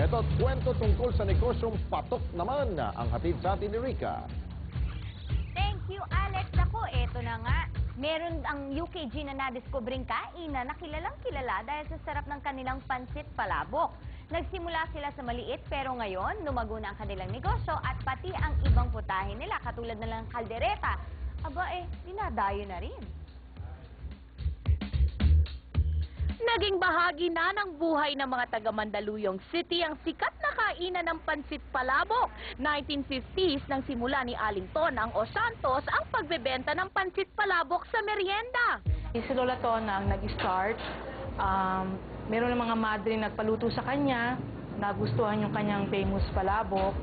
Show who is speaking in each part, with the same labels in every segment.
Speaker 1: Ito at kwento tungkol sa negosyong patok naman ang hatid sa atin ni Rica.
Speaker 2: Thank you, Alex. Ako, eto na nga. Meron ang UKG na nadiskobring kainan na kilalang kilala dahil sa sarap ng kanilang pansit palabok. Nagsimula sila sa maliit pero ngayon lumago na ang kanilang negosyo at pati ang ibang putahe nila katulad na lang kaldereta. Aba dinadayo na rin.
Speaker 3: Naging bahagi na ng buhay ng mga taga Mandaluyong City ang sikat na kainan ng pansit palabok. 1950s nang simula ni Aling Tonang o Santos ang pagbebenta ng pansit palabok sa merienda.
Speaker 4: Si Lola Tona ang nag-start. Meron ng mga madre nagpaluto sa kanya, nagustuhan yung kanyang famous palabok.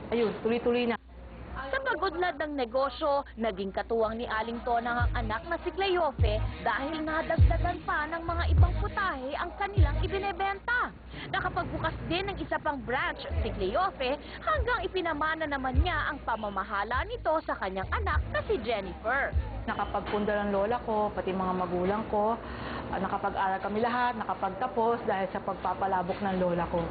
Speaker 4: Ayun, tuloy-tuloy na.
Speaker 3: Sa pag-udlad ng negosyo, naging katuwang ni Aling Tonang ang anak na si Cleofe dahil nadagdagan pa ng mga ibang putahe ang kanilang ibinebenta. Nakapagbukas din ng isa pang branch si Cleofe hanggang ipinamana naman niya ang pamamahala nito sa kanyang anak na si Jennifer.
Speaker 4: Nakapagpundar ang lola ko, pati mga magulang ko. Nakapag-aral kami lahat, nakapagtapos dahil sa pagpapalabok ng lola ko.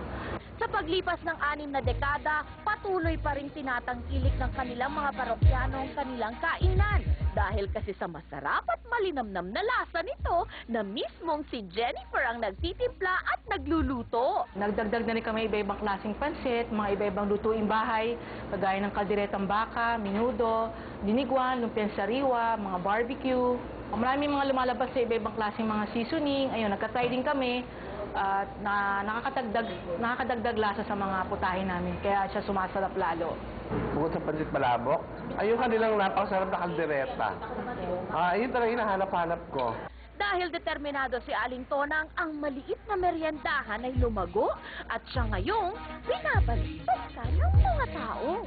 Speaker 3: Sa paglipas ng 6 na dekada, patuloy pa rin tinatangkilik ng kanilang mga parokyano ang kanilang kainan. Dahil kasi sa masarap at malinamnam na lasa nito na mismong si Jennifer ang nagtitimpla at nagluluto.
Speaker 4: Nagdagdag na rin kami iba-ibang klaseng pansit, mga iba-ibang lutuing bahay, kagaya ng kalderetang baka, minudo, dinigwan, lumpiang sariwa, mga barbecue. Maraming mga lumalabas sa iba-ibang klaseng mga seasoning. Ayun, nagka-try din kami. At nakakadagdag lasa sa mga putahe namin, kaya siya sumasarap lalo.
Speaker 5: Bukod sa pansit palabok, ay yung kanilang napakasarap na kaldereta. Yun talaga hinahanap-hanap ko.
Speaker 3: Dahil determinado si Aling Tonang, ang maliit na meriendahan ay lumago at siya ngayong binabaliktad ka ng mga tao.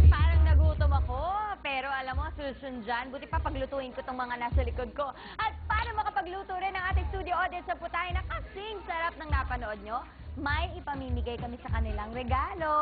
Speaker 2: Parang nagutom ako, pero alam mo, susun dyan. Buti pa paglutuin ko itong mga nasa likod ko. At para makapagluto rin ang ating studio audience sa putahe na kasing sarap ng napanood nyo, may ipamimigay kami sa kanilang regalo.